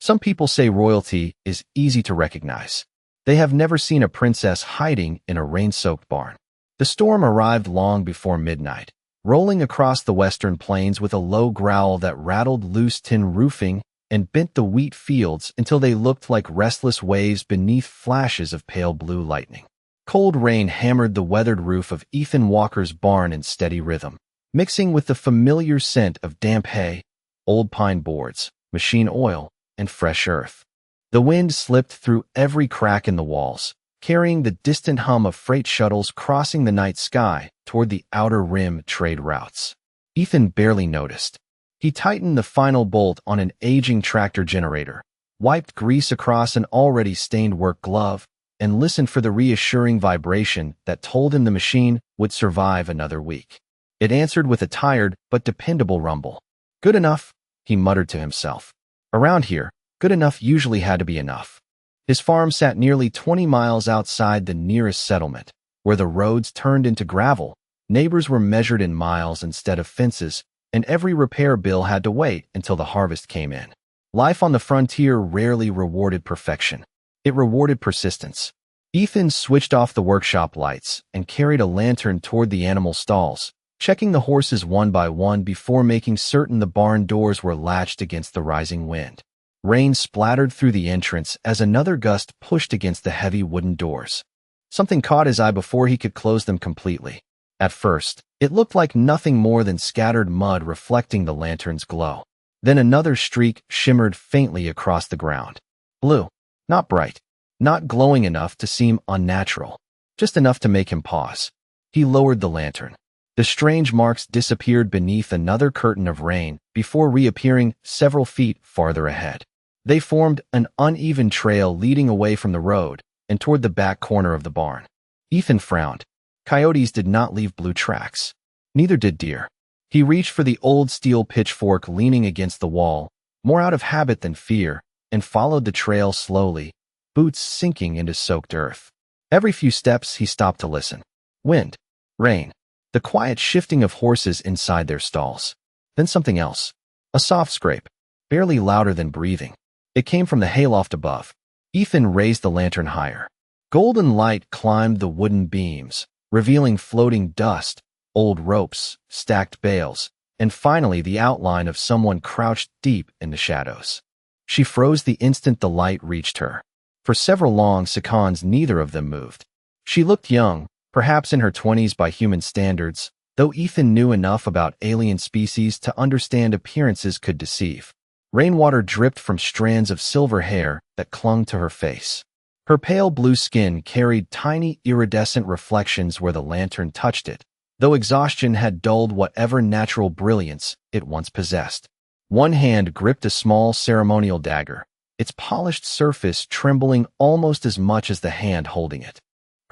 Some people say royalty is easy to recognize. They have never seen a princess hiding in a rain-soaked barn. The storm arrived long before midnight, rolling across the western plains with a low growl that rattled loose tin roofing and bent the wheat fields until they looked like restless waves beneath flashes of pale blue lightning. Cold rain hammered the weathered roof of Ethan Walker's barn in steady rhythm, mixing with the familiar scent of damp hay, old pine boards, machine oil, and fresh earth. The wind slipped through every crack in the walls, carrying the distant hum of freight shuttles crossing the night sky toward the outer rim trade routes. Ethan barely noticed. He tightened the final bolt on an aging tractor generator, wiped grease across an already stained work glove, and listened for the reassuring vibration that told him the machine would survive another week. It answered with a tired but dependable rumble. Good enough, he muttered to himself. Around here, good enough usually had to be enough. His farm sat nearly 20 miles outside the nearest settlement, where the roads turned into gravel, neighbors were measured in miles instead of fences, and every repair bill had to wait until the harvest came in. Life on the frontier rarely rewarded perfection. It rewarded persistence. Ethan switched off the workshop lights and carried a lantern toward the animal stalls, checking the horses one by one before making certain the barn doors were latched against the rising wind. Rain splattered through the entrance as another gust pushed against the heavy wooden doors. Something caught his eye before he could close them completely. At first, it looked like nothing more than scattered mud reflecting the lantern's glow. Then another streak shimmered faintly across the ground. Blue. Not bright. Not glowing enough to seem unnatural. Just enough to make him pause. He lowered the lantern. The strange marks disappeared beneath another curtain of rain before reappearing several feet farther ahead. They formed an uneven trail leading away from the road and toward the back corner of the barn. Ethan frowned. Coyotes did not leave blue tracks. Neither did deer. He reached for the old steel pitchfork leaning against the wall, more out of habit than fear, and followed the trail slowly, boots sinking into soaked earth. Every few steps he stopped to listen. Wind. Rain. The quiet shifting of horses inside their stalls. Then something else. A soft scrape, barely louder than breathing. It came from the hayloft above. Ethan raised the lantern higher. Golden light climbed the wooden beams, revealing floating dust, old ropes, stacked bales, and finally the outline of someone crouched deep in the shadows. She froze the instant the light reached her. For several long seconds, neither of them moved. She looked young, perhaps in her 20s by human standards, though Ethan knew enough about alien species to understand appearances could deceive. Rainwater dripped from strands of silver hair that clung to her face. Her pale blue skin carried tiny iridescent reflections where the lantern touched it, though exhaustion had dulled whatever natural brilliance it once possessed. One hand gripped a small ceremonial dagger, its polished surface trembling almost as much as the hand holding it.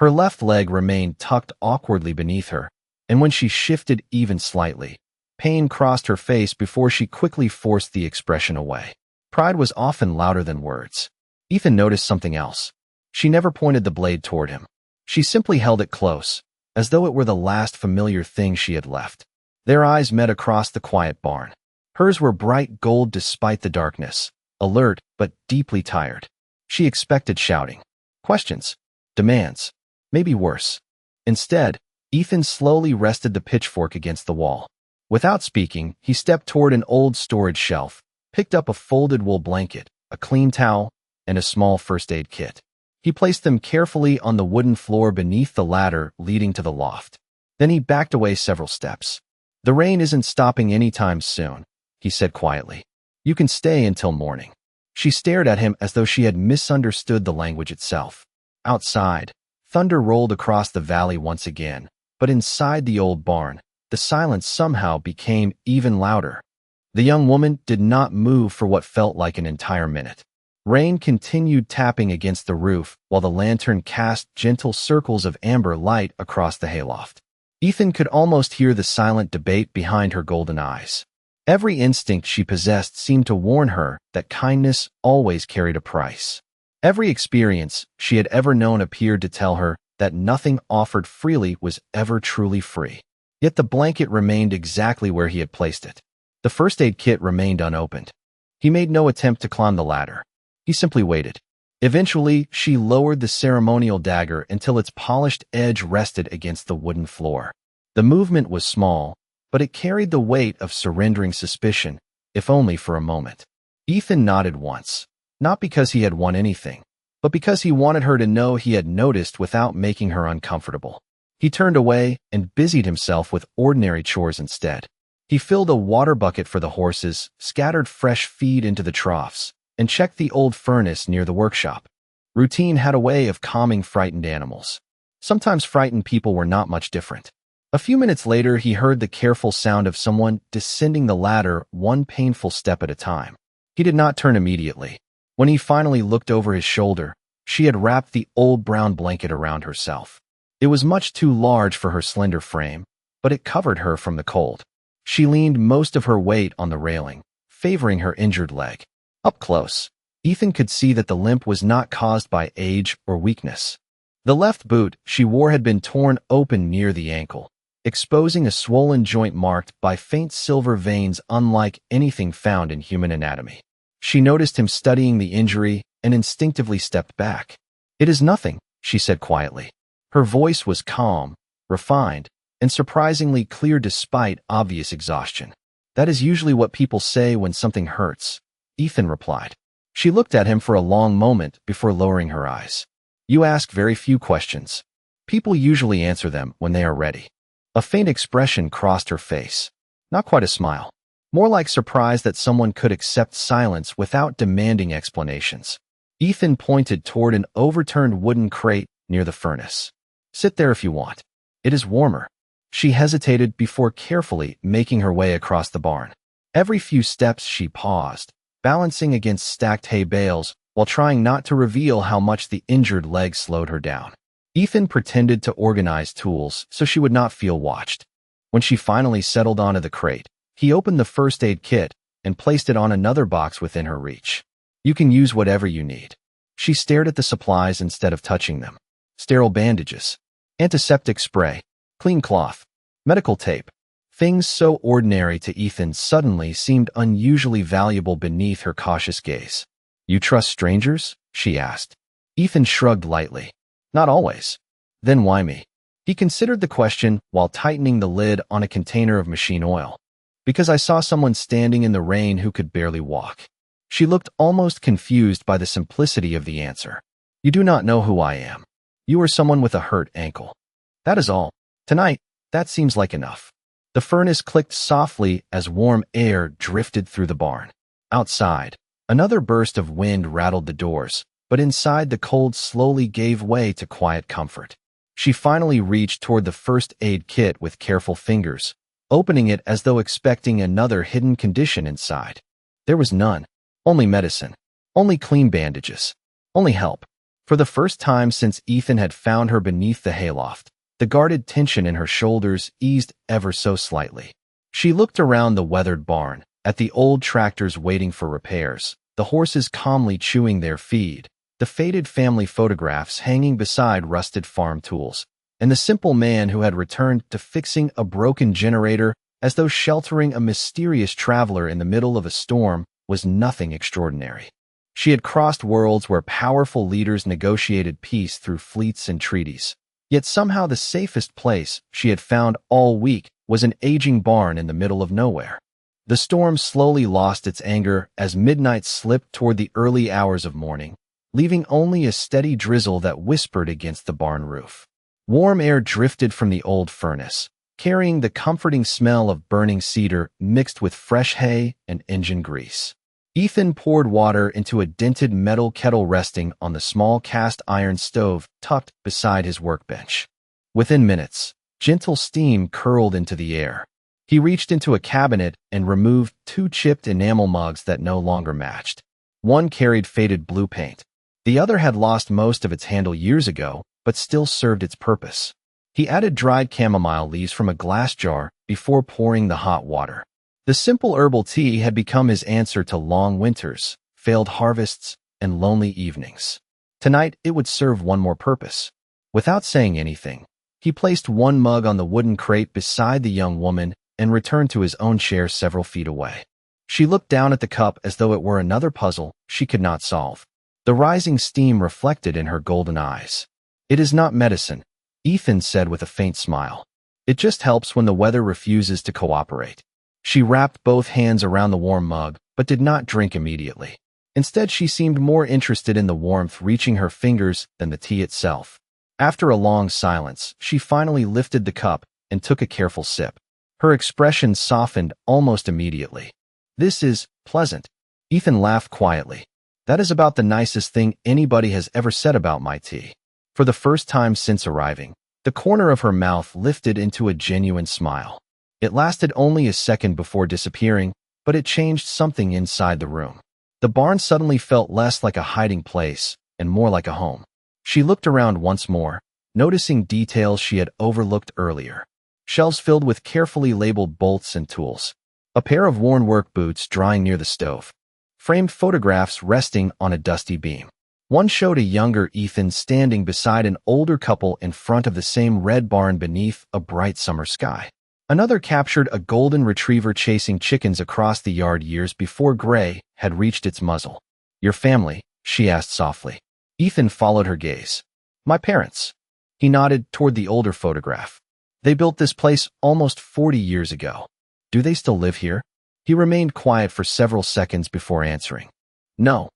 Her left leg remained tucked awkwardly beneath her, and when she shifted even slightly, pain crossed her face before she quickly forced the expression away. Pride was often louder than words. Ethan noticed something else. She never pointed the blade toward him. She simply held it close, as though it were the last familiar thing she had left. Their eyes met across the quiet barn. Hers were bright gold despite the darkness, alert but deeply tired. She expected shouting. Questions. Demands. Maybe worse. Instead, Ethan slowly rested the pitchfork against the wall. Without speaking, he stepped toward an old storage shelf, picked up a folded wool blanket, a clean towel, and a small first aid kit. He placed them carefully on the wooden floor beneath the ladder leading to the loft. Then he backed away several steps. The rain isn't stopping anytime soon, he said quietly. You can stay until morning. She stared at him as though she had misunderstood the language itself. Outside, thunder rolled across the valley once again, but inside the old barn, the silence somehow became even louder. The young woman did not move for what felt like an entire minute. Rain continued tapping against the roof while the lantern cast gentle circles of amber light across the hayloft. Ethan could almost hear the silent debate behind her golden eyes. Every instinct she possessed seemed to warn her that kindness always carried a price. Every experience she had ever known appeared to tell her that nothing offered freely was ever truly free. Yet the blanket remained exactly where he had placed it. The first aid kit remained unopened. He made no attempt to climb the ladder. He simply waited. Eventually, she lowered the ceremonial dagger until its polished edge rested against the wooden floor. The movement was small, but it carried the weight of surrendering suspicion, if only for a moment. Ethan nodded once, not because he had won anything, but because he wanted her to know he had noticed without making her uncomfortable. He turned away and busied himself with ordinary chores instead. He filled a water bucket for the horses, scattered fresh feed into the troughs, and checked the old furnace near the workshop. Routine had a way of calming frightened animals. Sometimes frightened people were not much different. A few minutes later, he heard the careful sound of someone descending the ladder one painful step at a time. He did not turn immediately. When he finally looked over his shoulder, she had wrapped the old brown blanket around herself. It was much too large for her slender frame, but it covered her from the cold. She leaned most of her weight on the railing, favoring her injured leg. Up close, Ethan could see that the limp was not caused by age or weakness. The left boot she wore had been torn open near the ankle, exposing a swollen joint marked by faint silver veins unlike anything found in human anatomy. She noticed him studying the injury and instinctively stepped back. "It is nothing," she said quietly. Her voice was calm, refined, and surprisingly clear despite obvious exhaustion. "That is usually what people say when something hurts," Ethan replied. She looked at him for a long moment before lowering her eyes. "You ask very few questions. People usually answer them when they are ready." A faint expression crossed her face. Not quite a smile. More like surprise that someone could accept silence without demanding explanations. Ethan pointed toward an overturned wooden crate near the furnace. "Sit there if you want. It is warmer." She hesitated before carefully making her way across the barn. Every few steps she paused, balancing against stacked hay bales while trying not to reveal how much the injured leg slowed her down. Ethan pretended to organize tools so she would not feel watched. When she finally settled onto the crate, he opened the first aid kit and placed it on another box within her reach. "You can use whatever you need." She stared at the supplies instead of touching them. Sterile bandages, antiseptic spray, clean cloth, medical tape. Things so ordinary to Ethan suddenly seemed unusually valuable beneath her cautious gaze. "You trust strangers?" she asked. Ethan shrugged lightly. "Not always." "Then why me?" He considered the question while tightening the lid on a container of machine oil. "Because I saw someone standing in the rain who could barely walk." She looked almost confused by the simplicity of the answer. "You do not know who I am. You are someone with a hurt ankle. That is all. Tonight, that seems like enough." The furnace clicked softly as warm air drifted through the barn. Outside, another burst of wind rattled the doors, but inside the cold slowly gave way to quiet comfort. She finally reached toward the first aid kit with careful fingers, opening it as though expecting another hidden condition inside. There was none. Only medicine. Only clean bandages. Only help. For the first time since Ethan had found her beneath the hayloft, the guarded tension in her shoulders eased ever so slightly. She looked around the weathered barn, at the old tractors waiting for repairs, the horses calmly chewing their feed, the faded family photographs hanging beside rusted farm tools, and the simple man who had returned to fixing a broken generator as though sheltering a mysterious traveler in the middle of a storm was nothing extraordinary. She had crossed worlds where powerful leaders negotiated peace through fleets and treaties. Yet somehow the safest place she had found all week was an aging barn in the middle of nowhere. The storm slowly lost its anger as midnight slipped toward the early hours of morning, leaving only a steady drizzle that whispered against the barn roof. Warm air drifted from the old furnace, carrying the comforting smell of burning cedar mixed with fresh hay and engine grease. Ethan poured water into a dented metal kettle resting on the small cast iron stove tucked beside his workbench. Within minutes, gentle steam curled into the air. He reached into a cabinet and removed 2 chipped enamel mugs that no longer matched. One carried faded blue paint. The other had lost most of its handle years ago, but still served its purpose. He added dried chamomile leaves from a glass jar before pouring the hot water. The simple herbal tea had become his answer to long winters, failed harvests, and lonely evenings. Tonight, it would serve one more purpose. Without saying anything, he placed one mug on the wooden crate beside the young woman and returned to his own chair several feet away. She looked down at the cup as though it were another puzzle she could not solve. The rising steam reflected in her golden eyes. "It is not medicine," Ethan said with a faint smile. "It just helps when the weather refuses to cooperate." She wrapped both hands around the warm mug, but did not drink immediately. Instead, she seemed more interested in the warmth reaching her fingers than the tea itself. After a long silence, she finally lifted the cup and took a careful sip. Her expression softened almost immediately. "This is pleasant." Ethan laughed quietly. "That is about the nicest thing anybody has ever said about my tea." For the first time since arriving, the corner of her mouth lifted into a genuine smile. It lasted only a second before disappearing, but it changed something inside the room. The barn suddenly felt less like a hiding place and more like a home. She looked around once more, noticing details she had overlooked earlier. Shelves filled with carefully labeled bolts and tools. A pair of worn work boots drying near the stove. Framed photographs resting on a dusty beam. One showed a younger Ethan standing beside an older couple in front of the same red barn beneath a bright summer sky. Another captured a golden retriever chasing chickens across the yard years before Gray had reached its muzzle. "Your family?" she asked softly. Ethan followed her gaze. "My parents." He nodded toward the older photograph. "They built this place almost 40 years ago. Do they still live here?" He remained quiet for several seconds before answering. "No,